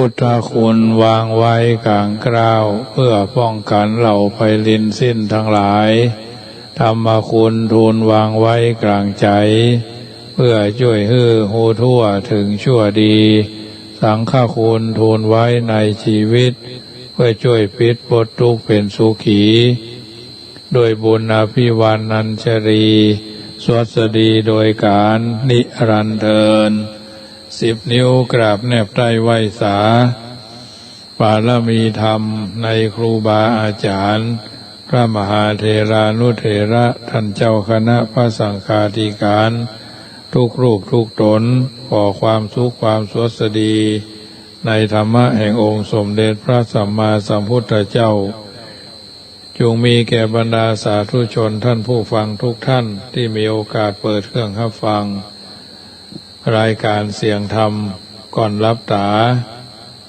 พุทธคุณวางไว้กลางกล้าวเพื่อป้องกันเหล่าไพลินสิ้นทั้งหลายธรรมคุณทูลวางไว้กลางใจเพื่อช่วยฮื้อหูทั่วถึงชั่วดีสังฆคุณทูลไว้ในชีวิตเพื่อช่วยปิดปลดทุกข์เป็นสุขีโดยบุญอภิวานัญชรีสวัสดีโดยการนิรันดร์เทิน10 นิ้วกราบแนบใต้ไหว้สาบารมีธรรมในครูบาอาจารย์พระมหาเถรานุเถระท่านเจ้าคณะพระสังฆาธิการทุกรูปทุกตนขอความสุขความสวัสดีในธรรมะแห่งองค์สมเด็จพระสัมมาสัมพุทธเจ้าจงมีแก่บรรดาสาธุชนท่านผู้ฟังทุกท่านที่มีโอกาสเปิดเครื่องรับฟังรายการเสียงธรรมก่อนรับตา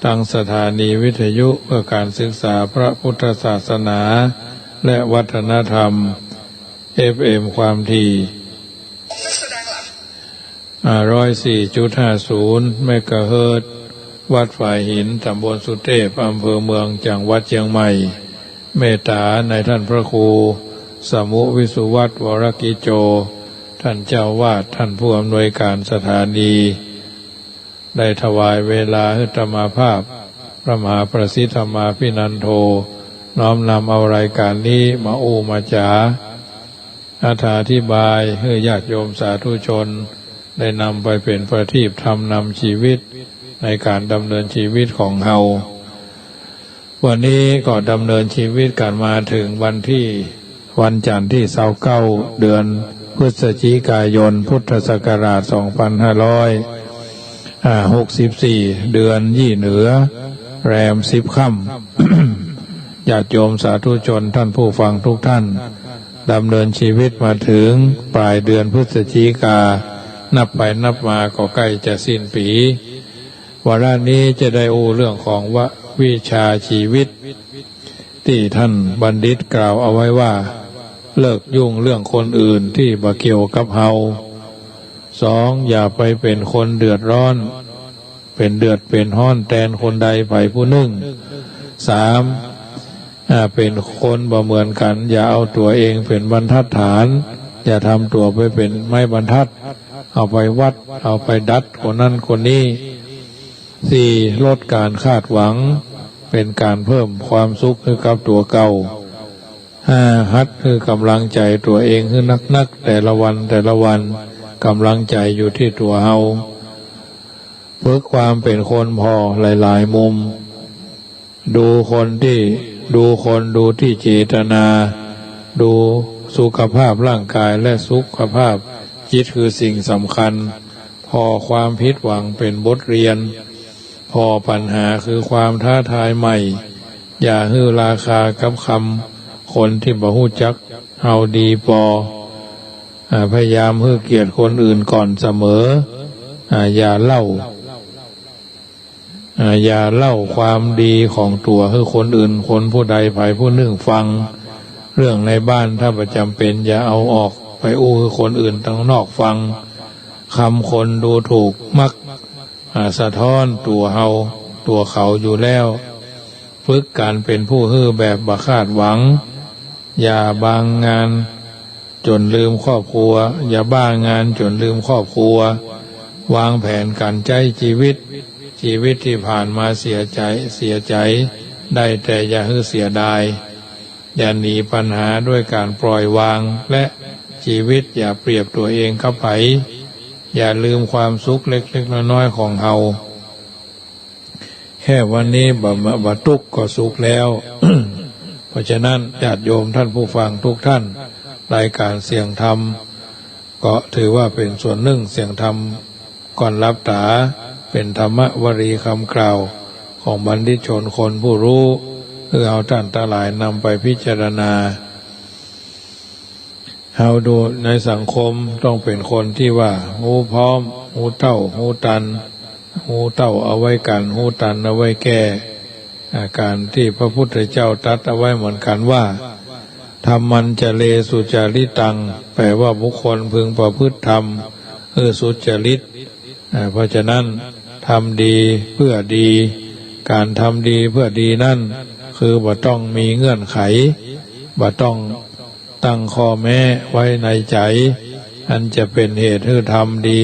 ตั้งสถานีวิทยุเพื่อการศึกษาพระพุทธศาสนาและวัฒนธรรม FM ความถี่104.50 เมกะเฮิรตซ์วัดฝ่ายหินตำบลสุเทพอำเภอเมืองจังหวัดเชียงใหม่เมตตาในท่านพระครูสมุวิสุวัตรวรกิโจท่านเจ้าวาดท่านผู้อำนวยการสถานีได้ถวายเวลาให้ธรรมาภาพพระมหาประสิทธมาภินันโทน้อมนำเอารายการนี้มาโอมาจาอธิบายให้ญาติโยมสาธุชนได้นำไปเป็นประทีปธรรมนำชีวิตในการดำเนินชีวิตของเฮาวันนี้ก็ดำเนินชีวิตกันมาถึงวันจันทร์ที่29เดือนพฤศจิกายนพุทธศักราช2564เดือนยี่เหนือแรม10 ค่ำญาติโยมสาธุชนท่านผู้ฟังทุกท่านดำเนินชีวิตมาถึงปลายเดือนพฤศจิกานับไปนับมาก็ใกล้จะสิ้นปีวาระนี้จะได้เรื่องของวิชาชีวิตที่ท่านบัณฑิตกล่าวเอาไว้ว่าเลิกยุ่งเรื่องคนอื่นที่บ่เกี่ยวกับเฮา2อย่าไปเป็นคนเดือดร้อนเป็นเดือดเป็นร้อนแทนคนใดไปผู้หนึ่ง3เป็นคนบ่เหมือนกันอย่าเอาตัวเองเป็นบรรทัดฐานอย่าทำตัวไปเป็นไม้บรรทัดเอาไปวัดเอาไปดัดคนนั้นคนนี้4ลดการคาดหวังเป็นการเพิ่มความสุขให้กับตัวเก่า5หัดคือกำลังใจตัวเองให้นักแต่ละวันกำลังใจอยู่ที่ตัวเฮาเพื่อความเป็นคนพอหลายๆมุมดูที่เจตนาดูสุขภาพร่างกายและสุขภาพจิตคือสิ่งสำคัญพอความผิดหวังเป็นบทเรียนพอปัญหาคือความท้าทายใหม่อย่าฮื้อราคากับคำคนที่บ่ฮู้จักเฮาดีพอพยายามฮื้อเกียรติคนอื่นก่อนเสมออย่าเล่าความดีของตัวให้คนอื่นคนผู้ใดไผผู้หนึ่งฟังเรื่องในบ้านถ้าประจำเป็นอย่าเอาออกไปให้คนอื่นตั้งนอกฟังคำคนดูถูกมักสะท้อนตัวเขาอยู่แล้วฝึกการเป็นผู้ฮื้อแบบบ่คาดหวังอย่าบางงานจนลืมครอบครัวอย่าบ้างานจนลืมครอบครัววางแผนการใช้ชีวิตที่ผ่านมาเสียใจได้แต่อย่าฮื้อเสียดายอย่าหนีปัญหาด้วยการปล่อยวางและชีวิตอย่าเปรียบตัวเองกับไผอย่าลืมความสุขเล็กๆน้อยๆของเฮาแค่วันนี้บ่ทุกข์ก็สุขแล้ว เพราะฉะนั้นญาติโยมท่านผู้ฟังทุกท่านรายการเสียงธรรมก็ถือว่าเป็นส่วนหนึ่งเสียงธรรมก่อนรับตาเป็นธรรมวรีคำกล่าวของบัณฑิตชนคนผู้รู้เพื่อเอาท่านทั้งหลายนำไปพิจารณาเฮาดูในสังคมต้องเป็นคนที่ว่าหูพร้อมหูเท่าหูตันหูเท่าเอาไว้กันหูตันเอาไว้แก้อาการที่พระพุทธเจ้าตรัสเอาไว้เหมือนกันว่าธรรมันจะเลสุจาริตังแปลว่าบุคคลพึงประพฤติธรรมสุจริตเพราะฉะนั้นทำดีเพื่อดี การทำดีเพื่อดีนั่นคือบ่ต้องมีเงื่อนไขบ่ต้องตั้งข้อแม้ไว้ในใจอันจะเป็นเหตุให้ทำดี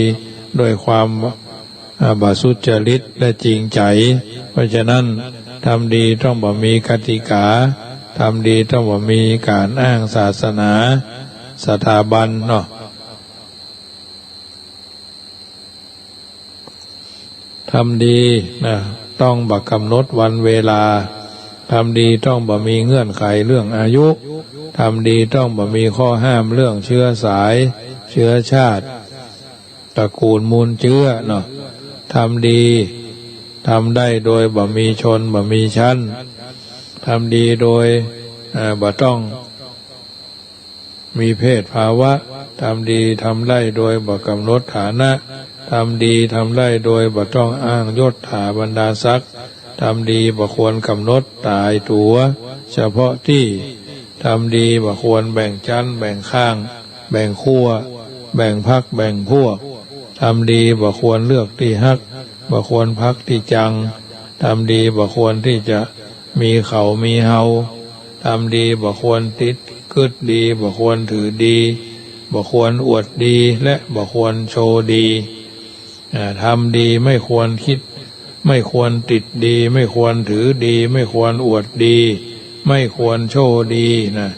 โดยความบสุจริตและจริงใจเพราะฉะนั้นทำดีต้องบ่มีกติกาทำดีต้องบ่มีการอ้างศาสนาสถาบันเนาะทำดีนะต้องบ่กำหนดวันเวลาทำดีต้องบ่มีเงื่อนไขเรื่องอายุทำดีต้องบ่มีข้อห้ามเรื่องเชื้อสายเชื้อชาติตระกูลมูลเชื้อเนาะทำดีทำได้โดยบ่มีชนบ่มีชั้นทำดีโดยบ่ต้องมีเพศภาวะทำดีทำได้โดยบ่กำหนดฐานะทำดีทำได้โดยบ่ต้องอ้างยศถาบรรดาศักดิ์ทำดีบ่ควรกำหนดตายตัวเฉพาะที่ทำดีบ่ควรแบ่งชั้นแบ่งข้างแบ่งขั้วแบ่งพรรคแบ่งพวกทำดีบ่ควรเลือกที่ฮักบ่ควรพักที่จังทำดีบ่ควรที่จะมีเขามีเฮาทำดีบ่ควรติดกึดดีบ่ควรถือดีบ่ควรอวดดีและบ่ควรโชว์ดีทำดีไม่ควรคิดไม่ควรติดดีไม่ควรถือดีไม่ควรอวดดีไม่ควรโชว์ดีนะ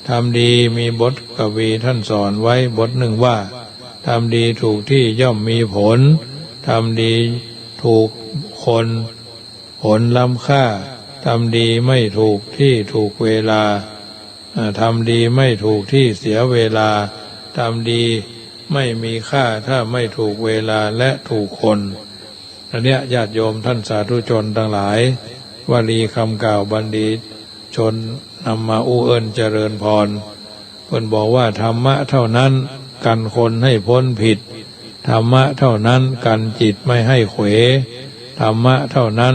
ทำดีมีบทกวีท่านสอนไว้บทหนึ่งว่าทำดีถูกที่ย่อมมีผลทำดีถูกคนผลล้ำค่าทำดีไม่ถูกที่ถูกเวลาทำดีไม่ถูกที่เสียเวลาทำดีไม่มีค่าถ้าไม่ถูกเวลาและถูกคนอันเนี้ยญาติโยมท่านสาธุชนทั้งหลายวลีคำกล่าวบัณฑิตชนนำมาอู้เอิ้นเจริญพรเพิ่นบอกว่าธรรมะเท่านั้นกันคนให้พ้นผิดธรรมะเท่านั้นกันจิตไม่ให้เขวธรรมะเท่านั้น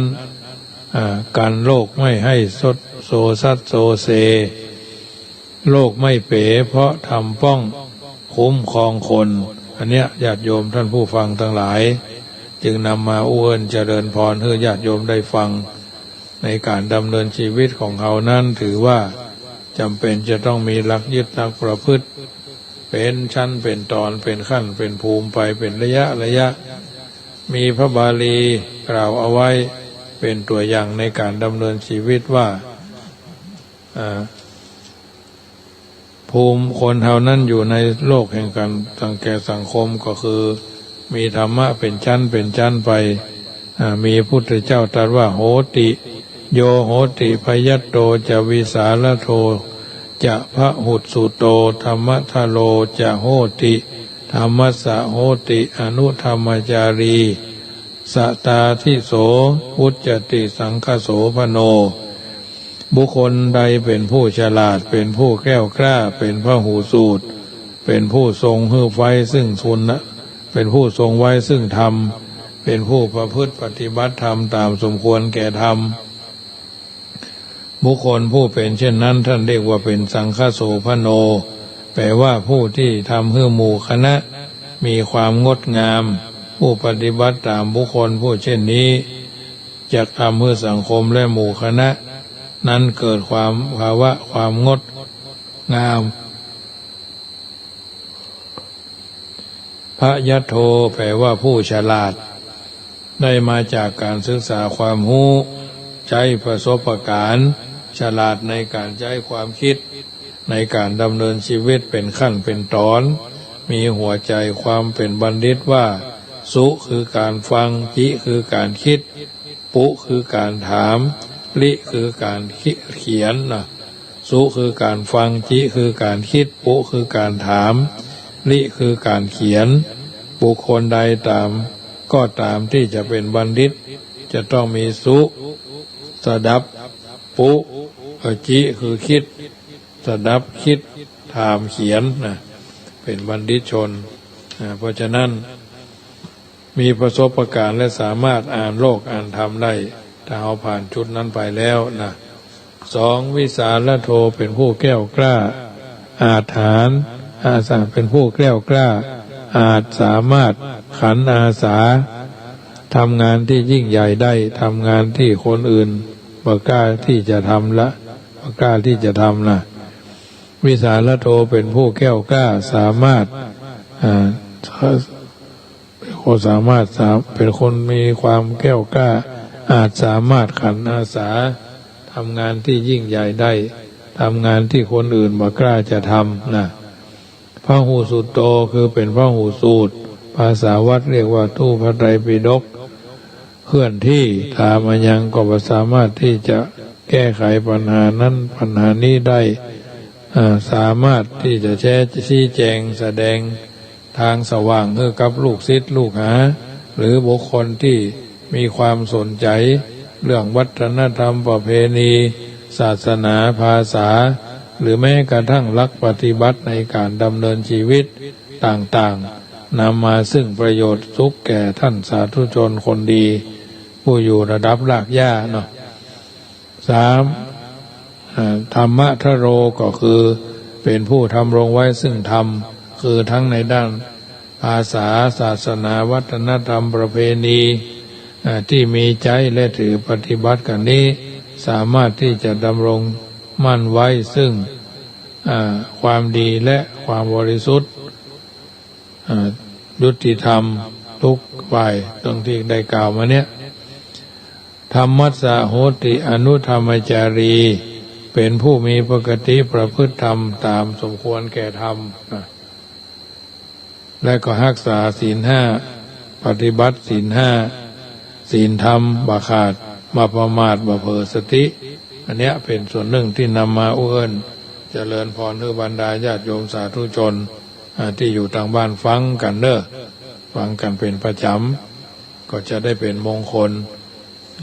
กันโลกไม่ให้สดโซซัดโซเซโลกไม่เป๋เพราะทำป้องคุ้มครองคนอันเนี้ยญาติโยมท่านผู้ฟังทั้งหลายจึงนำมาอู้เอิ้นเจริญพรให้ญาติโยมได้ฟังในการดำเนินชีวิตของเขานั้นถือว่าจำเป็นจะต้องมีหลักยึดหลักประพฤติเป็นชั้นเป็นตอนเป็นขั้นเป็นภูมิไปเป็นระยะมีพระบาลีกล่าวเอาไว้เป็นตัวอย่างในการดำเนินชีวิตว่าภูมิคนเท่านั้นอยู่ในโลกแห่งการสังแก่สังคมก็คือมีธรรมะเป็นชั้นเป็นชั้นไปมีพุทธเจ้าตรัสว่าโหติโยโหติพยัตโตจะวิสาลโทจะพระหุตสุโตธรรมทโลจะโหติธรรมัสสะโหติอนุธรรมจารีสตาทิโสอุจจติสังคโสพโนบุคคลใดเป็นผู้ฉลาดเป็นผู้แกล้วกล้าเป็นพหูสูตรเป็นผู้ทรงหื้อไฟซึ่งทุนนะเป็นผู้ทรงไว้ซึ่งธรรมเป็นผู้ประพฤติปฏิบัติธรรมตามสมควรแก่ธรรมบุคคลผู้เป็นเช่นนั้นท่านเรียกว่าเป็นสังฆโสพโนแปลว่าผู้ที่ทำให้หมู่คณะมีความงดงามผู้ปฏิบัติตามบุคคลผู้เช่นนี้จะทำให้สังคมและหมู่คณะนั้นเกิดความภาวะความงดงามพระยัตโธแปลว่าผู้ฉลาดได้มาจากการศึกษาความรู้ใช้ประสบการณ์ฉลาดในการใช้ความคิดในการดำเนินชีวิตเป็นขั้นเป็นตอนมีหัวใจความเป็นบัณฑิตว่าสุคือการฟังจิคือการคิดปุคือการถามลิคือการเขียนนะสุคือการฟังจิคือการคิดปุคือการถามลิคือการเขียนบุคคลใดตามก็ตามที่จะเป็นบัณฑิตจะต้องมีสุสดับปุจิคือคิดสดับคิดถามเขียนนะเป็นบัณฑิตชนเพราะฉะนั้นมีประสบการณ์และสามารถอ่านโลกอ่านธรรมได้ถ้าเอาผ่านชุดนั้นไปแล้วนะสองวิสาลโทเป็นผู้แกล้วกล้าอาถรรพ์อาสาเป็นผู้แกล้วกล้าอาจสามารถขันอาสา ทำงานที่ยิ่งใหญ่ได้ทำงานที่คนอื่นบ่กล้าที่จะทำละบ่กล้าที่จะทำนะวิสาลโธเป็นผู้แก้วกล้าสามารถเป็นคนมีความแก้วกล้าอาจสามารถขันอาสาทำงานที่ยิ่งใหญ่ได้ทำงานที่คนอื่นบ่กล้าจะทำนะพหูสูตโตคือเป็นพหูสูตรภาษาวัดเรียกว่าตู้พระไตรปิฎกเคลื่อนที่ถามายังก็สามารถที่จะแก้ไขปัญหานั้นปัญหานี้ได้สามารถที่จะชี้แจงแสดงทางสว่างให้กับลูกศิษย์ลูกหาหรือบุคคลที่มีความสนใจเรื่องวัฒนธรรมประเพณีศาสนาภาษาหรือแม้กระทั่งหลักปฏิบัติในการดำเนินชีวิตต่างๆนำมาซึ่งประโยชน์สุขแก่ท่านสาธุชนคนดีผู้อยู่ระดับรากหญ้าเนาะ3ธรรมะทโรก็คือเป็นผู้ทำรงไว้ซึ่งธรรมคือทั้งในด้านภาษาศาสนาวัฒนธรรมประเพณีที่มีใจและถือปฏิบัติกันนี้สามารถที่จะดำรงมั่นไว้ซึ่งความดีและความบริสุทธิ์ยุติธรรมทุกฝ่ายตรงที่ได้กล่าวมาเนี้ยธรรมัสสะโหติอนุธรรมจารีเป็นผู้มีปกติประพฤติธรรมตามสมควรแก่ธรรมและก็รักษาศีลห้าปฏิบัติศีลห้าศีลธรรมบ่ขาดบ่ประมาทบ่เผลอสติอันเนี้ยเป็นส่วนหนึ่งที่นำมาเอื้อนเจริญพรให้บรรดาญาติโยมสาธุชนที่อยู่ทางบ้านฟังกันเด้อฟังกันเป็นประจำก็จะได้เป็นมงคล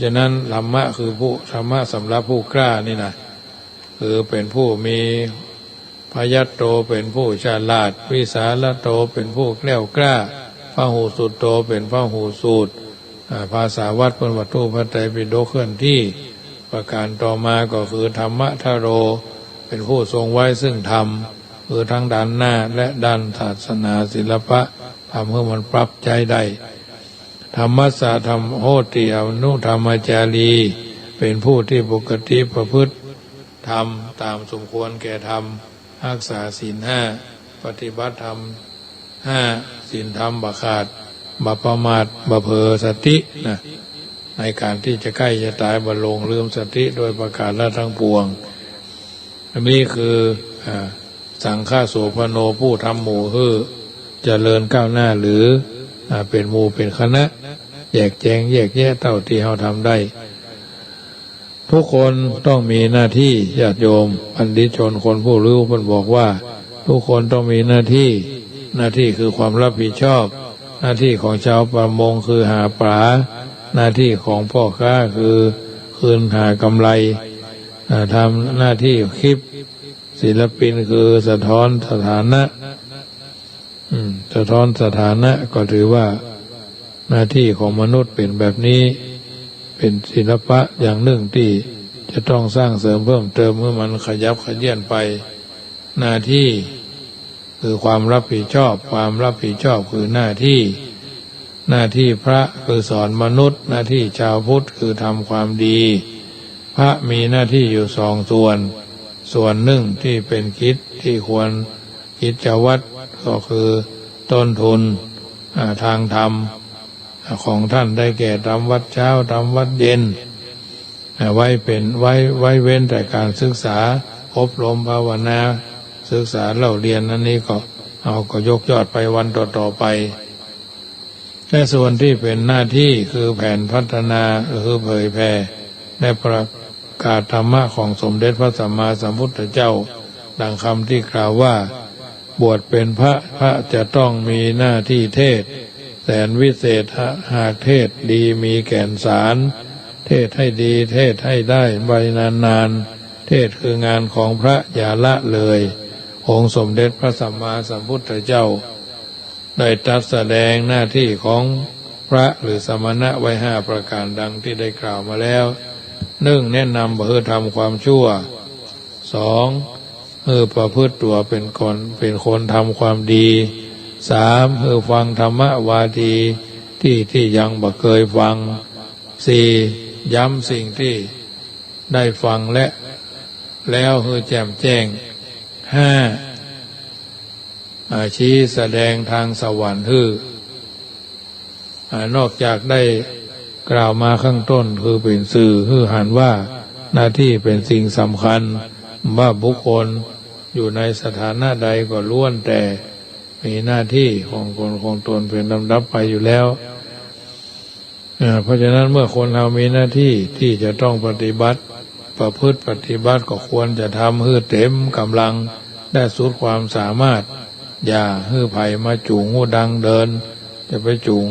ฉะนั้นธรรมะคือผู้ธรรมะสำหรับผู้กล้านี่นะคือเป็นผู้มีพยัตโตเป็นผู้ฉลาดวิสาลโตเป็นผู้แกล้วกล้าพหูสูตโตเป็นพหูสูตรภาษาวัดเป็นวัตถุพระไตรปิฎกเคลื่อนที่ประการต่อมาก็คือธรรมะทโรเป็นผู้ทรงไว้ซึ่งธรรมคือทั้งด้านหน้าและด้านศาสนาศิลปะทำให้มันปรับใจได้ธรรมัสสะธรรมโหติอนุธรรมจารีเป็นผู้ที่ปกติประพฤติธรรมตามสมควรแก่ธรรมรักษาศีลห้าปฏิบัติธรรมห้าศีลธรรมบ่ขาดบ่ประมาทบ่เผลอสตินะในการที่จะใกล้จะตายบ่หลงลืมสติโดยประการละทั้งปวงอันนี้คือสังฆโสภโนผู้ทำหมู่ฮือเจริญก้าวหน้าหรือเป็นหมู่เป็นคณะแยกแจงแยกแยะเท่าที่เราทำได้ทุกคนต้องมีหน้าที่ญาติโยมพันธิชนคนผู้รู้เพิ่นบอกว่าทุกคนต้องมีหน้าที่คือความรับผิดชอบหน้าที่ของชาวประมงคือหาปลาหน้าที่ของพ่อค้าคือคืนหากำไรทำหน้าที่คลิปศิลปินคือสะท้อนสถานะก็ถือว่าหน้าที่ของมนุษย์เป็นแบบนี้เป็นศิลปะอย่างหนึ่งที่จะต้องสร้างเสริมเพิ่มเติมเมื่อมันขยับขยื่นไปหน้าที่คือความรับผิดชอบคือหน้าที่พระคือสอนมนุษย์หน้าที่ชาวพุทธคือทำความดีพระมีหน้าที่อยู่สองส่วนหนึ่งที่เป็นกิจที่ควรกิจวัตรก็คือต้นทุนทางธรรมของท่านได้แก่ทำวัดเช้าทำวัดเย็นไว้เว้นแต่การศึกษาอบรมภาวนาศึกษาเล่าเรียนนั้นนี้ก็ยกยอดไปวันต่อไปและส่วนที่เป็นหน้าที่คือแผนพัฒนาคือเผยแผ่และประกาศธรรมะของสมเด็จพระสัมมาสัมพุทธเจ้าดังคำที่กล่าวว่าบวชเป็นพระจะต้องมีหน้าที่เทศแสนวิเศษหากเทศดีมีแก่นสารเทศให้ดีเทศให้ได้ไปนานๆเทศคืองานของพระอย่าละเลยองค์สมเด็จพระสัมมาสัมพุทธเจ้าได้ตรัสแสดงหน้าที่ของพระหรือสมณะไว้5ประการดังที่ได้กล่าวมาแล้ว1แนะนำเพื่อทำความชั่ว2ประพฤติตัวเป็นคนทำความดี3ฟังธรรมวาที ที่ยังบ่เคยฟัง4ย้ำสิ่งที่ได้ฟังแล้วคือแจ่มแจ้ง5ชี้แสดงทางสวรรค์คือนอกจากได้กล่าวมาข้างต้นคือเป็นสื่อคือหันว่าหน้าที่เป็นสิ่งสำคัญว่าบุคคลอยู่ในสถานะใดก็ล้วนแต่มีหน้าที่ของคนของตนเป็นลำดับไปอยู่แล้วเพราะฉะนั้นเมื่อคนเรามีหน้าที่ที่จะต้องปฏิบัติประพฤติปฏิบัติก็ควรจะทำให้เต็มกำลังได้สุดความสามารถอย่าให้ไผมาจูงหูดังเดินจะไปจูง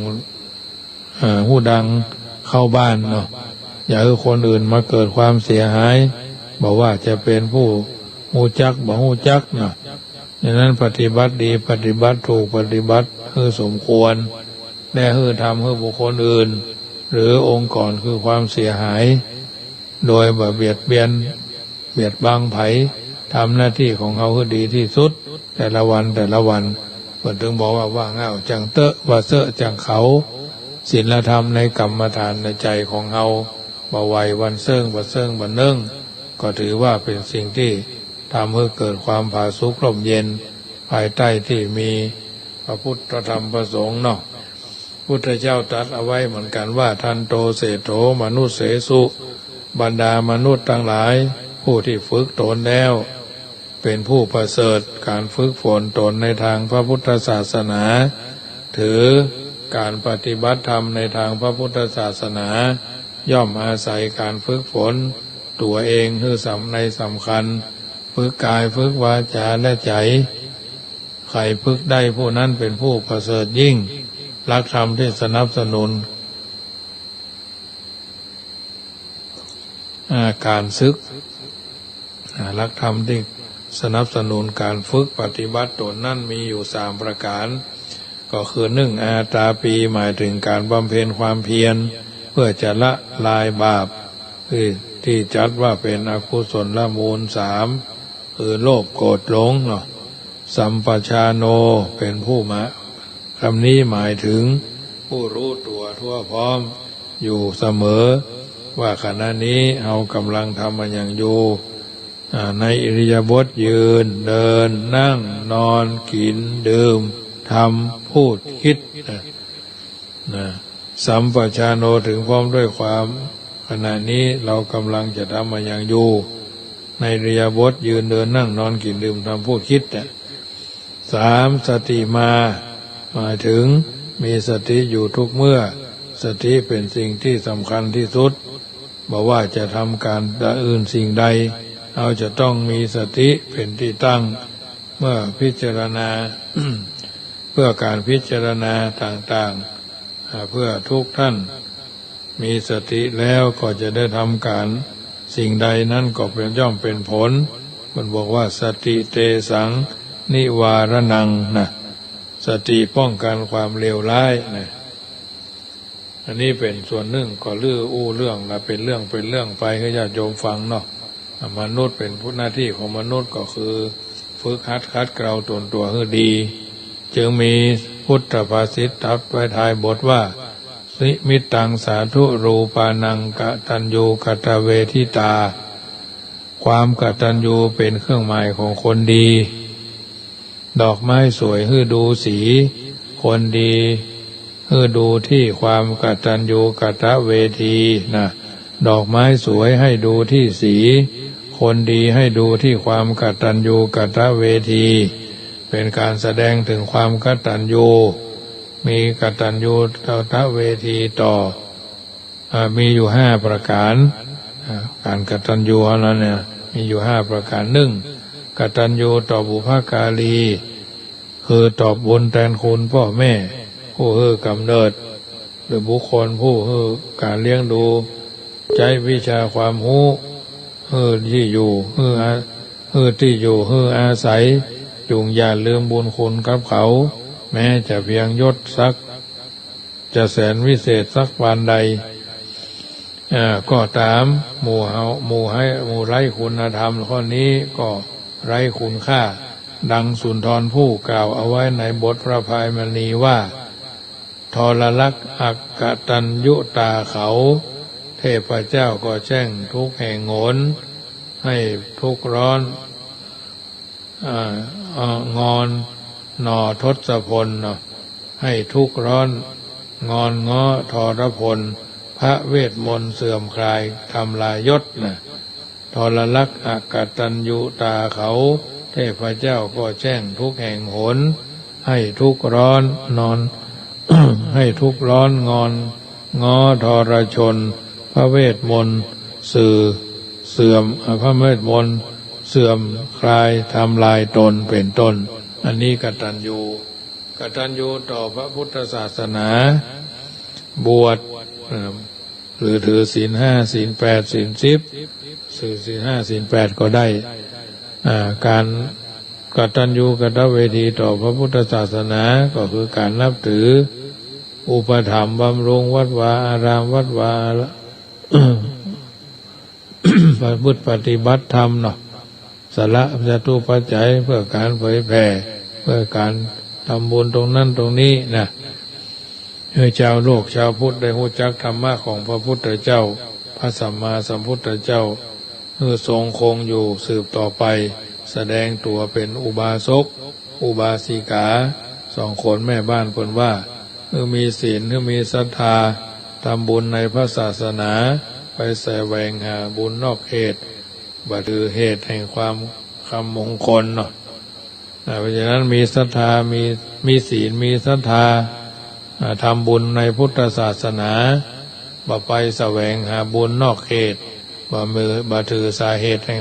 หูดังเข้าบ้านเนาะอย่าให้คนอื่นมาเกิดความเสียหายบอกว่าจะเป็นผู้หูจักบ่หูจักเนาะดังนั้นปฏิบัติดีปฏิบัติถูกปฏิบัติให้สมควรและให้ทำให้บุคคลอื่นหรือองค์กรคือความเสียหายโดยแบบเบียดบังไผทำหน้าที่ของเขาให้ดีที่สุดแต่ละวันเพิ่นถึงบอกว่าเงาจังเตอะว่าเสอะจังเขาศีลธรรมในกรรมฐานในใจของเฮาบ่ไหววันเซิงบ่เนิ่งก็ถือว่าเป็นสิ่งที่ทำให้เกิดความผาสุกร่มเย็นภายใต้ที่มีพระพุทธธรรมประสงค์เนาะพุทธเจ้าตรัสเอาไว้เหมือนกันว่าทันโตเสโถมนุสเสสุบรรดามนุษย์ทั้งหลายผู้ที่ฝึกตนแล้วเป็นผู้ประเสริฐการฝึกฝนตนในทางพระพุทธศาสนาถือการปฏิบัติธรรมในทางพระพุทธศาสนาย่อมอาศัยการฝึกฝนตัวเองคือสำคัญฝึกกายฝึกวาจาและใจใครฝึกได้ผู้นั้นเป็นผู้ประเสริฐยิ่งหลักธรรมที่สนับสนุนการศึกหลักธรรมที่สนับสนุนการฝึกปฏิบัติตนนั่นมีอยู่3ประการก็คือ1อาตาปีหมายถึงการบำเพ็ญความเพียรเพื่อจะละลายบาปที่จัดว่าเป็นอกุศลมูล3คือโลภโกรธหลงเนาะสัมปชาโนเป็นผู้มาคำนี้หมายถึงผู้รู้ตัวทั่วพร้อมอยู่เสมอว่าขณะนี้เรากำลังทำมันอย่างอยู่ในอิริยาบถยืนเดินนั่งนอนกินดื่มทำพูดคิดสัมปชาโนถึงพร้อมด้วยความขณะนี้เรากำลังจะทำมันอย่างอยู่ในอิริยาบถยืนเดินนั่งนอนกินดื่มทำพูดคิด3สติมาหมายถึงมีสติอยู่ทุกเมื่อสติเป็นสิ่งที่สำคัญที่สุดบอกว่าจะทำการอื่นสิ่งใดเราจะต้องมีสติเป็นที่ตั้งเมื่อพิจารณา เพื่อการพิจารณาต่างๆเพื่อทุกท่านมีสติแล้วก็จะได้ทำการสิ่งใดนั้นก็เป็นย่อมเป็นผลมันบอกว่าสติเตสังนิวารนังนะสติป้องกันความเลวร้ายนะอันนี้เป็นส่วนหนึ่งก็เรื่องละเป็นเรื่องไปให้ญาติโยมฟังเนาะมนุษย์เป็นผู้หน้าที่ของมนุษย์ก็คือฝึกหัดคัดเกลาตนตัวให้ดีจึงมีพุทธภาษิตทับไว้ท้ายบทว่าสิมิตังสาธุรูปานังกตัญญูกตเวทิตาความกตัญญูเป็นเครื่องหมายของคนดีดอกไม้สวยให้ดูสีคนดีให้ดูที่ความกตัญญูกตเวทีนะดอกไม้สวยให้ดูที่สีคนดีให้ดูที่ความกตัญญูกตเวทีเป็นการแสดงถึงความกตัญญูมีกตัญญูกตเวทีต่อมีอยู่5ประการการกตัญญูนั้นเนี่ยมีอยู่5ประการ1กตัญญูต่อบุพการีคือตอบบุญแทนคุณพ่อแม่ผู้ให้กำเนิดหรือบุคคลผู้ให้การเลี้ยงดูใจวิชาความรู้ให้ที่อยู่ให้ที่อยู่ให้อาศัยจุงอย่าลืมบุญคุณกับเขาแม้จะเพียงยศสักจะแสนวิเศษสักปานใดก็ตามหมู่ไร้คุณธรรมข้อนี้ก็ไร้คุณค่าดังสุนทรภู่กล่าวเอาไว้ในบทพระพายมณีว่า ทรลักษณ์อักกตัญยุตาเขาเทพเจ้าก็แช่งทุกข์แห่งโหนให้ทุกข์ร้อนงอนหนอทศพลให้ทุกข์ร้อนงอนง้อทรพลพระเวทมนต์เสื่อมคลายทำลายยศทรลักษณ์อักกตัญยุตาเขาเทพเจ้าก็แช่งทุกข์แห่งโหนให้ทุกข์ร้อนนอน ให้ทุกข์ร้อนงอนง้อทรชนพระเวทมนต์เสื่อมพระเวทมนต์เสื่อมคลายทำลายตนเป็นต้นอันนี้กตัญญูต่อพระพุทธศาสนาบวชหรือถือศีลห้าศีลแปดศีลสิบศีลห้าศีลแปดก็ได้การกตัญญูกตเวทีต่อพระพุทธศาสนาก็คือการนับถืออุปถัมภ์บำรุงวัดวาอารามวัดวา ประพฤติปฏิบัติธรรมสละจตุปัจจัยเพื่อการเผยแผ่เพื่อการทำบุญตรงนั้นตรงนี้ให้ชาวโลกชาวพุทธได้รู้จักธรรมะของพระพุทธเจ้าพระสัมมาสัมพุทธเจ้าทรงคงอยู่สืบต่อไปแสดงตัวเป็นอุบาสกอุบาสิกาสองคนแม่บ้านเพิ่นว่ามีศีลมีศรัทธาทำบุญในพระศาสนาไปแสวงหาบุญนอกเหตุบัถือเหตุแห่งความคำมงคลเพราะฉะนั้นมีศรัทธามีศีลมีศรัทธาทำบุญในพุทธศาสนาบ่ไปแสวงหาบุญนอกเหตุบ่ถือสาเหตุแห่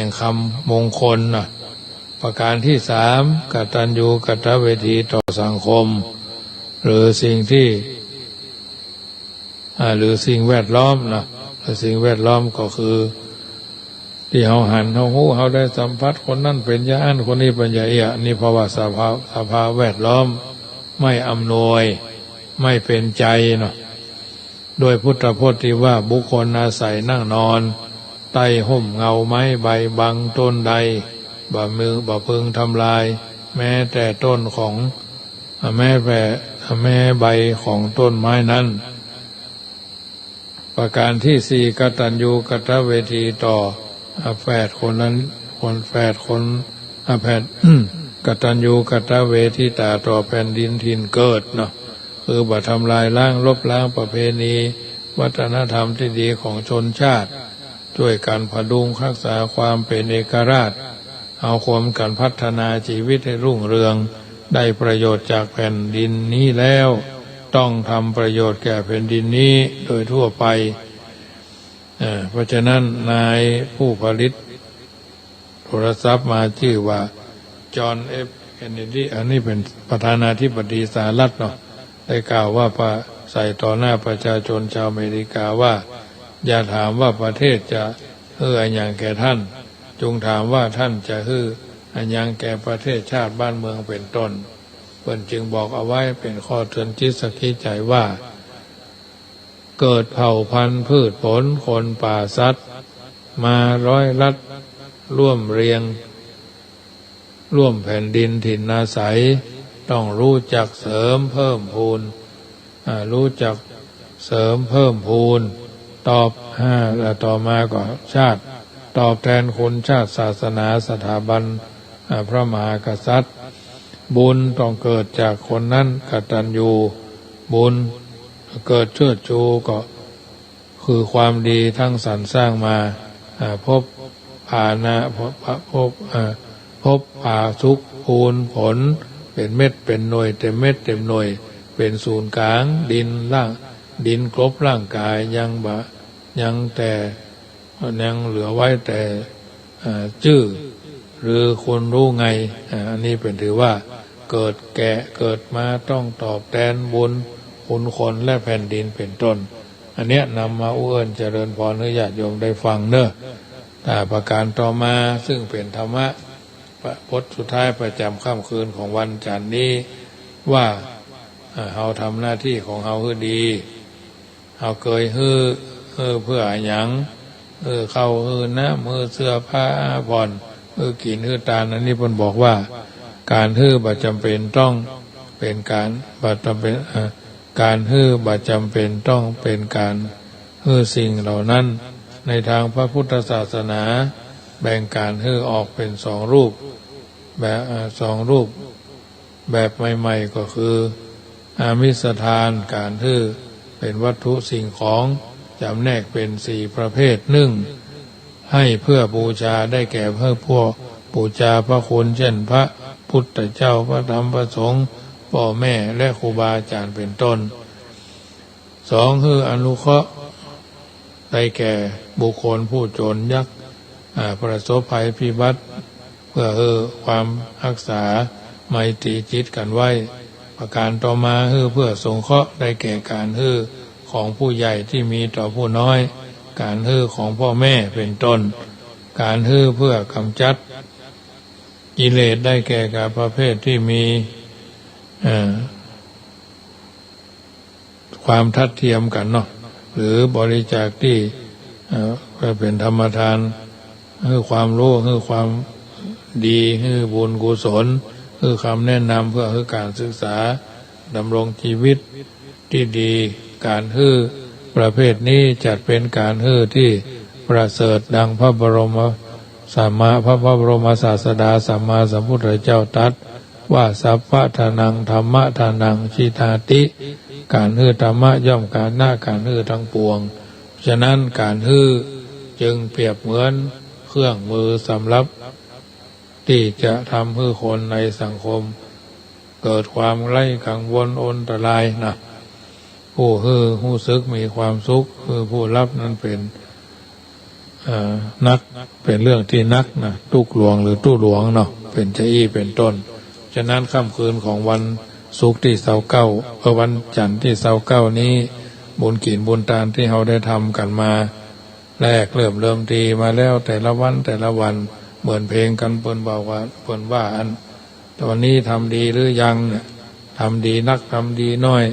งคำมงคลประการที่สามกตัญญูกตเวทีต่อสังคมหรือสิ่งที่หรือสิ่งแวดล้อมสิ่งแวดล้อมก็คือที่เฮาหันเฮาฮู้เฮาได้สัมผัสคนนั้นเป็นญาณคนนี้เป็นญาเอะนี่เพราะว่าสภาพแวดล้อมไม่อำนวยไม่เป็นใจโดยพุทธพจน์ที่ว่าบุคคลอาศัยนั่งนอนใต้ห่มเงาไม้ใบบังต้นใดบ่พึงทำลายแม้แต่ต้นของแม้ใบของต้นไม้นั้นประการที่สี่กตัญญูกตเวทีต่อแฝดคนนั้นกตัญญูกตเวทีต่อแผ่นดินถิ่นเกิดคือบ่ทำลายล้างลบล้างประเพณีวัฒนธรรมที่ดีของชนชาติช่วยกันพดุงรักษาความเป็นเอกราชเอาความกันพัฒนาชีวิตให้รุ่งเรืองได้ประโยชน์จากแผ่นดินนี้แล้วต้องทำประโยชน์แก่แผ่นดินนี้โดยทั่วไปเพราะฉะนั้นนายผู้ผลิตโทรศัพท์มาชื่อว่าจอห์นเอฟเคนเนดีอันนี้เป็นประธานาธิบดีสหรัฐได้กล่าวว่าใส่ต่อหน้าประชาชนชาวอเมริกาว่าอย่าถามว่าประเทศจะอันอย่างแก่ท่านจงถามว่าท่านจะอันอย่างแก่ประเทศชาติบ้านเมืองเป็นต้นเพิ่นจึงบอกเอาไว้เป็นข้อเตือนจิตสักขีใจว่าเกิดเผ่าพันธุ์พืชผลคนป่าสัตว์มาร้อยลัดร่วมเรียงร่วมแผ่นดินถิ่นอาศัยต้องรู้จักเสริมเพิ่มพูนรู้จักเสริมเพิ่มพูนต่อมาก็ชาติตอบแทนคุณชาติศาสนาสถาบันพระมหากษัตริย์บุญต้องเกิดจากคนนั้นกตัญญูบุญเกิดเชิดชูก็คือความดีทั้งสรรสร้างมาพบผ่าสุขภูนผลเป็นเม็ดเป็นหน่วยเต็มเม็ดเต็มหน่วยเป็นศูนย์กลางดินกลบร่างกายยังเหลือไว้แต่ชื่อหรือคนรู้ไงอันนี้เป็นถือว่าเกิดมาต้องตอบแทนบุญคุณคนและแผ่นดินเป็นต้นอันเนี้ยนำมาเอื้อนเจริญพรให้ญาติโยมได้ฟังแต่ประการต่อมาซึ่งเป็นธรรมะพจน์สุดท้ายประจำค่ำคืนของวันจันทร์นี้ว่าเฮาทำหน้าที่ของเฮาให้ดีเฮาเคยเพื่อหยังเข้าน้ำเสื้อผ้าผ่อนกินตาลอันนี้เพิ่นบอกว่าการบ่จำเป็นต้องไป เป็นการบัจำเป็นการฮื้อบัจำเป็นต้องเป็นการฮื้อสิ่งเหล่านั้นในทางพระพุทธศาสนาแบ่งการฮื้อออกเป็นสองรูปแบบใหม่ๆก็คืออามิสทานการฮื้อเป็นวัตถุสิ่งของจำแนกเป็น4ประเภทให้เพื่อบูชาได้แก่เพื่อพวกบูชาพระคุณเช่นพระพุทธเจ้าพระธรรมพระสงฆ์พ่อแม่และครูบาอาจารย์เป็นต้น2คืออนุเคราะห์ได้แก่บุคคลผู้จนยากประสบภัยพิบัติเพื่อความรักษาไมตรีจิตกันไว้ประการต่อมาเพื่อสงเคราะห์ได้แก่การของผู้ใหญ่ที่มีต่อผู้น้อยการของพ่อแม่เป็นต้นการเพื่อกำจัดกิเลสได้แก่การประเภทที่มีความทัดเทียมกันเนาะหรือบริจาคที่เป็นธรรมทานความรู้ความดีบุญกุศลคำแนะนำเพื่อการศึกษาดำรงชีวิตที่ดีการประเภทนี้จัดเป็นการที่ประเสริฐดังพระบรมศาสดาสัมมาสัมพุทธเจ้าตรัสว่าสัพพะทานังธรรมะทานังชิตาติการธรรมะย่อมการหน้าการทั้งปวงฉะนั้นการจึงเปรียบเหมือนเครื่องมือสำหรับที่จะทำให้คนในสังคมเกิดความไร้กังวลอนตรายนะผู้รู้สึกมีความสุขผู้รับนั้นเป็นนักเป็นเรื่องที่นักนะตุกหลวงหรือตู้หลวงเนาะเป็นเจ้าอี้เป็นต้นฉะนั้นค่ำคืนของวันศุกร์ที่29วันจันทร์ที่29นี้บุญกินบุญทานที่เราได้ทำกันมาแรกเริ่มทีมาแล้วแต่ละวันเหมือนเพลงกันเปิ้นบอกว่าเปิ้นว่าอันตอนนี้ทำดีหรือยังเนี่ยทำดีนักทำดีน้อย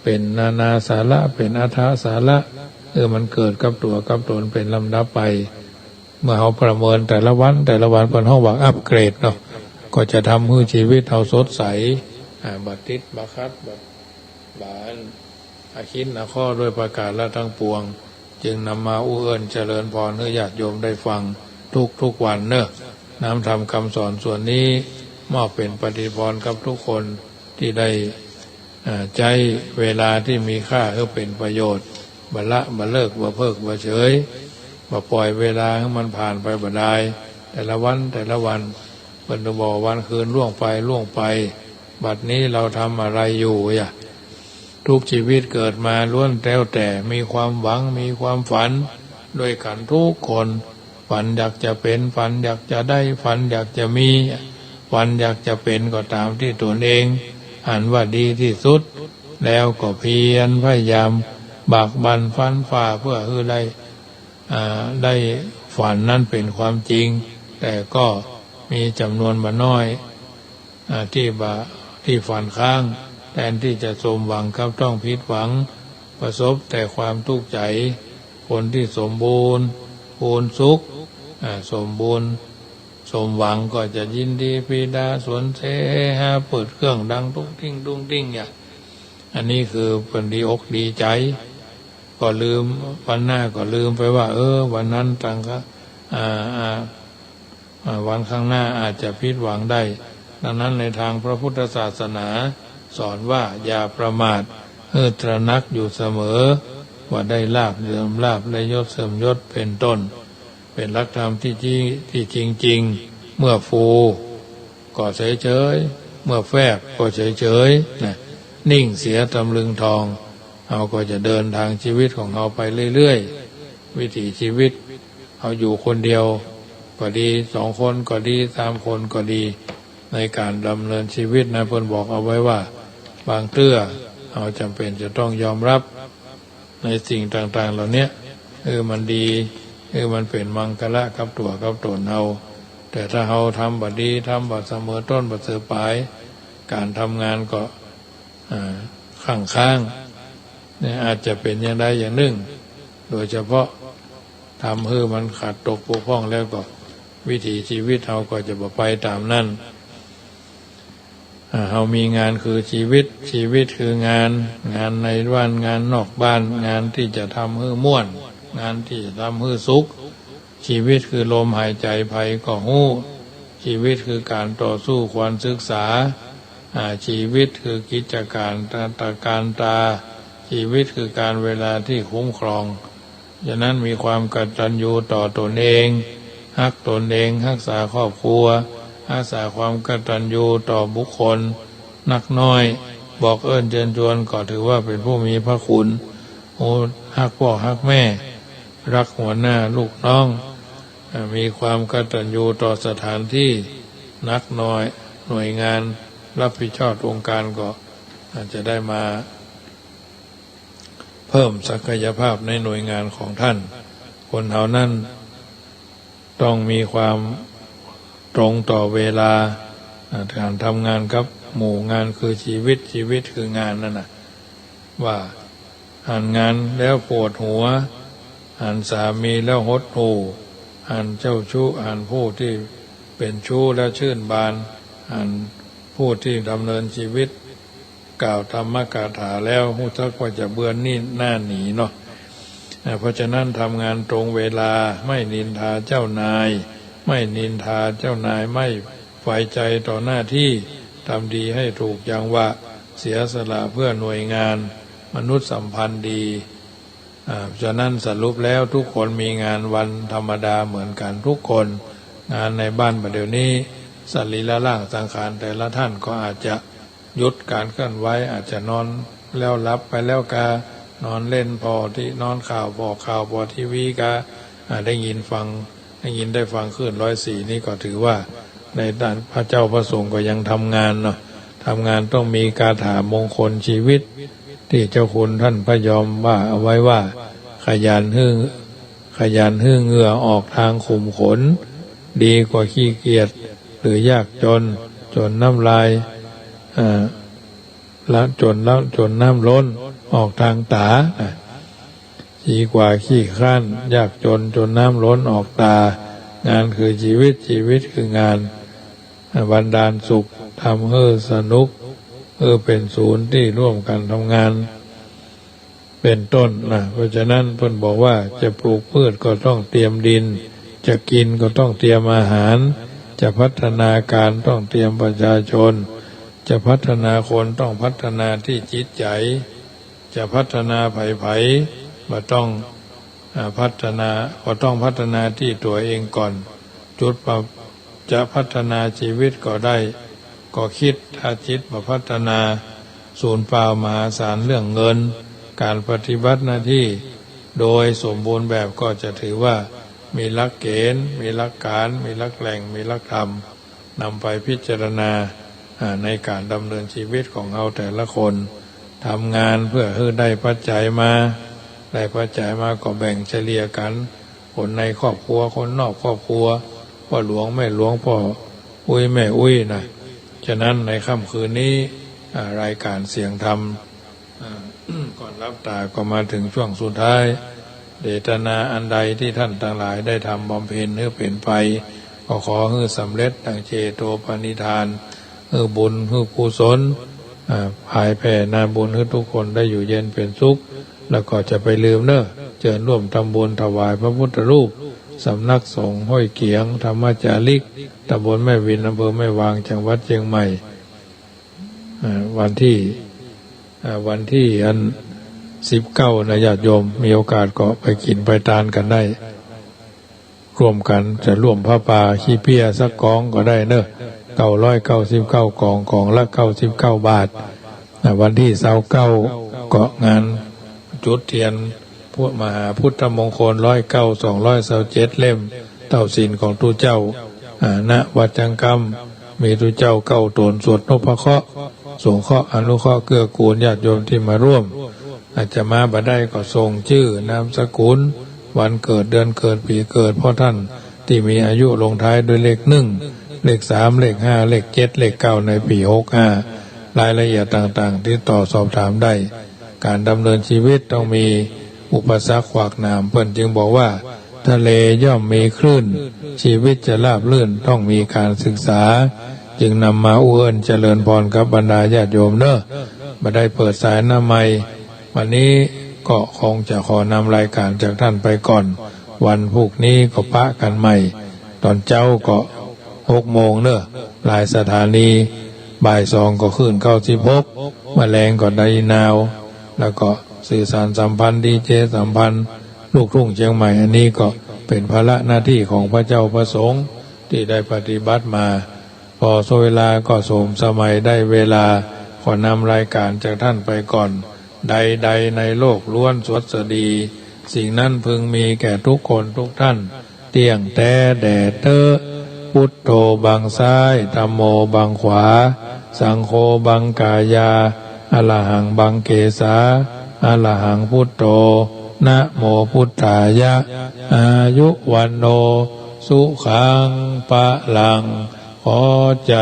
เป็นนานาสาระเป็นอัฏฐสาระมันเกิดกับตัวกับตนเป็นลำดับไปเมื่อเราประเมินแต่ละวันเปิ้นเฮาว่าอัปเกรดเนาะก็จะทำให้ชีวิตเราสดใสบัดติดบัคัดบัดบานอาคินนะข้อด้วยประกาศและทั้งปวงจึงนำมาอู้เอิ้นเจริญพรให้ญาติโยมได้ฟังทุกวันเนอะนำธรรมคำสอนส่วนนี้มอบเป็นปฏิพรกับทุกคนที่ได้ใจเวลาที่มีค่าให้เป็นประโยชน์บ่ละบ่เลิกบ่เพิกบ่เฉยบ่ปล่อยเวลาให้มันผ่านไปบ่ได้แต่ละวันเพิ่นบอกวันคืนล่วงไปบัดนี้เราทำอะไรอยู่ทุกชีวิตเกิดมาล้วนแล้วแต่มีความหวังมีความฝันด้วยกันทุกคนฝันอยากจะเป็นฝันอยากจะได้ฝันอยากจะมีฝันอยากจะเป็นก็ตามที่ตนเองอ่านว่าดีที่สุดแล้วก็เพียรพยายามบากบั่นฟันฝ่าเพื่อได้ฝันนั้นเป็นความจริงแต่ก็มีจำนวนบ่น้อยที่ฝันข้างแทนที่จะสมหวังกับต้องผิดหวังประสบแต่ความทุกข์ใจคนที่สมบูรณ์พูนสุขสมบูรณ์สมหวังก็จะยินดีปีดาสวนเสหาเปิดเครื่องดังตุ้งติ้งอันนี้คือเป็นดีอกดีใจก็ลืมวันหน้าก็ลืมไปว่าวันนั้นตั้งวันข้างหน้าอาจจะผิดหวังได้ดังนั้นในทางพระพุทธศาสนาสอนว่าอย่าประมาทตระหนักอยู่เสมอว่าได้ลาภเสื่อมลาภได้ยศเสื่อมยศเป็นต้นเป็นหลักธรรมที่จริงเมื่อฟูก็เฉยเมื่อแฟบก็เฉยนะนิ่งเสียตำลึงทองเราก็จะเดินทางชีวิตของเราไปเรื่อยๆวิถีชีวิตเราอยู่คนเดียวก็ดี2 คนก็ดี3 คนก็ดีในการดำเนินชีวิตนะเพิ่นบอกเอาไว้ว่าบางเรื่องเราจำเป็นจะต้องยอมรับในสิ่งต่างๆเหล่านี้มันดีมันเป็นมังคละกับตัวกับตนเราแต่ถ้าเราทำบ่ดีทำบ่เสมอต้นบ่เสมอปลายการทำงานก็ข้างเนี่ยอาจจะเป็นอย่างใดอย่างหนึ่งโดยเฉพาะทำให้มันขาดตกบกพร่องแล้วก็วิถีชีวิตเราก็จะบ่ไปตามนั้น เรามีงานคือชีวิตชีวิตคืองานในบ้านงานนอกบ้านงานที่จะทำให้ม่วนงานที่จะทำให้สุขชีวิตคือลมหายใจภัยก็หู้ชีวิตคือการต่อสู้ควรศึกษาชีวิตคือกิจการการตาชีวิตคือการเวลาที่คุ้มครองฉะนั้นมีความกตัญญูต่อตนเองรักตนเองรักษาครอบครัวรักษาความกตัญญูต่อบุคคลนักน้อยบอกเอิ้นเชิญชวนก็ถือว่าเป็นผู้มีพระคุณรักพ่อรักแม่รักหัวหน้าลูกน้องมีความกตัญญูต่อสถานที่นักน้อยหน่วยงานรับผิดชอบองค์การก็อาจจะได้มาเพิ่มศักยภาพในหน่วยงานของท่านคนเหล่านั้นต้องมีความตรงต่อเวลาการทำงานกับหมู่งานคือชีวิตชีวิตคืองานนั่นน่ะว่าอ่านงานแล้วปวดหัวอ่านสามีแล้วหดหู่อ่านเจ้าชู้อ่านผู้ที่เป็นชู้แล้วชื่นบานอ่านผู้ที่ดำเนินชีวิตกล่าวธรรมกถาแล้วหูทักว่าจะเบือนนี่หน้าหนีเนาะเพราะฉะนั้นทำงานตรงเวลาไม่นินทาเจ้านายไม่นินทาเจ้านายไม่ฝ่ายใจต่อหน้าที่ทำดีให้ถูกอย่างว่าเสียสละเพื่อหน่วยงานมนุษยสัมพันธ์ดีฉะนั้นสรุปแล้วทุกคนมีงานวันธรรมดาเหมือนกันทุกคนงานในบ้านประเดี๋ยวนี้สรีระร่างสังขารแต่ละท่านก็อาจจะหยุดการเคลื่อนไหวอาจจะนอนแล้วหลับไปแล้วกานอนเล่นพอที่นอนข่าวพอทีวีกาได้ยินได้ฟังขึ้น104นี่ก็ถือว่าในด้านพระเจ้าพระสงฆ์ก็ยังทำงานเนาะทำงานต้องมีคาถามงคลชีวิตที่เจ้าคุณท่านพระยอมว่าเอาไว้ว่าขยันหื้อเหงื่อออกทางขุมขนดีกว่าขี้เกียจหรือยากจนน้ำลายละจนน้ำล้นออกทางตาดีกว่าขี้คร้านยากจนน้ำล้นออกตางานคือชีวิตคืองานบันดาลสุขทำให้สนุกเป็นศูนย์ที่ร่วมกันทำงานเป็นต้นนะเพราะฉะนั้นเพิ่นบอกว่าจะปลูกพืชก็ต้องเตรียมดินจะกินก็ต้องเตรียมอาหารจะพัฒนาการต้องเตรียมประชาชนจะพัฒนาคนต้องพัฒนาที่จิตใจจะพัฒนาไผ่บ่ต้องพัฒนาที่ตัวเองก่อนจะพัฒนาชีวิตก็ได้ก็คิดถ้าจิตมาพัฒนาศูนย์เปล่ามหาศาลเรื่องเงินการปฏิบัติหน้าที่โดยสมบูรณ์แบบก็จะถือว่ามีหลักเกณฑ์มีหลักการมีหลักแหล่งมีหลักธรรมนำไปพิจารณาในการดำเนินชีวิตของเราแต่ละคนทำงานเพื่อให้ได้ปัจจัยมาก็แบ่งเฉลี่ยกันคนในครอบครัวคนนอกครอบครัวพ่อหลวงแม่หลวงพ่ออุ้ยแม่อุ้ยนะฉะนั้นในค่ำคืนนี้รายการเสียงธรรมก่อนรับตาก็มาถึงช่วงสุดท้ายเดชนาอันใดที่ท่านทั้งหลายได้ทำบำเพ็ญให้เป็นไปก็ขอให้สำเร็จดังเจโตปณิธานให้บุญให้กุศลภายแผ่นาบุญให้ทุกคนได้อยู่เย็นเป็นสุขแล้วก็จะไปลืมเนอะเชิญร่วมทำบุญถวายพระพุทธรูปสำนักสงฆ์ห้วยเกียงธรรมจาริกตำบลแม่วินอำเภอแม่วางจังหวัดเชียงใหม่วันที่19นะญาติโยมมีโอกาสก็ไปกินไปทานกันได้ร่วมกันจะร่วมพระป่าขี้เพี้ยสักกองก็ได้เนอะ999กองละ99 บาทวันที่29ก็งานจุดเทียนพวกมหาพุทธมงคล227เล่มเต้าศีลของตุเจ้าณวัดจังกำมีตุเจ้า9ตนสวดนพเคราะห์สงเคราะห์อนุเคราะห์เกื้อกูลญาติโยมที่มาร่วมอาจจะมาบ่ได้ก็ส่งชื่อนามสกุลวันเกิดเดือนเกิดปีเกิดพ่อท่านที่มีอายุลงท้ายด้วยเลข1เลข3เลข5เลข7เลข9ในปี65รายละเอียดต่างๆที่ต่อสอบถามได้การดำเนินชีวิตต้องมีอุปสรรคขวากหนามเพิ่นจึงบอกว่าทะเลย่อมมีคลื่นชีวิตจะราบรื่นต้องมีการศึกษา จึงนำมาอุ้นเจริญพรกับบรรดาญาติโยมเนอะมาได้เปิดสายหน้าไมค์วันนี้ก็คงจะขอนำรายการจากท่านไปก่อนวันพรุ่งนี้ก็ปะกันใหม่ตอนเจ้าก็6 โมงเนอะหลายสถานีบ่าย 2ก็ขึ้น96แมลงก็ได้นาวแล้วก็สื่อสารสัมพันธ์ดีเจสัมพันธ์ลูกทุ่งเชียงใหม่อันนี้ก็เป็นภาระหน้าที่ของพระเจ้าประสงค์ที่ได้ปฏิบัติมาพอเวลาก็สมสมัยได้เวลาขอนำรายการจากท่านไปก่อนใดๆในโลกล้วนสวัสดีสิ่งนั้นพึงมีแก่ทุกคนทุกท่านเที่ยงแต่แดดเตอพุทโธบังซ้ายธัมโมบังขวาสังโฆบังกายาอะระหังบังเกสาอะระหังพุทโธนะโมพุทธายะอายุวันโนสุขังปะลังขอเจ